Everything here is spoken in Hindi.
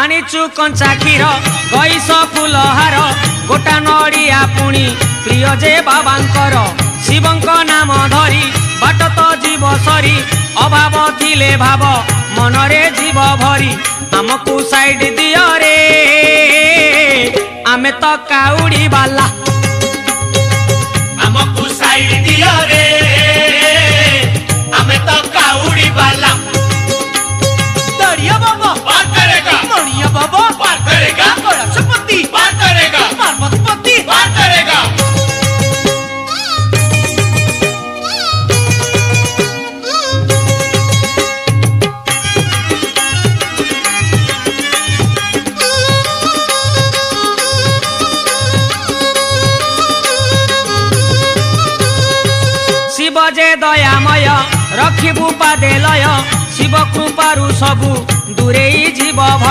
आनीचु कंचा क्षीर गईस फूल हार गोटा नड़िया पुणी प्रिय जे बाबांकर शिवंक नाम धरी बाट तो जीव सरी अभाव थिले भाव मनरे जीव भरी आमको साइड दियो रे आमे तो काउड़ी वाला आमको साइड दियो रे आमे तो काउड़ी वाला दरिया बाबा पार करेगा मणिया बाबा पार करेगा कलशपति पार करेगा पार्वतीपति पार करेगा। शिव जे दयामय रखिबु पादे लय शिव कृपारु सबु दूरे जीव भय।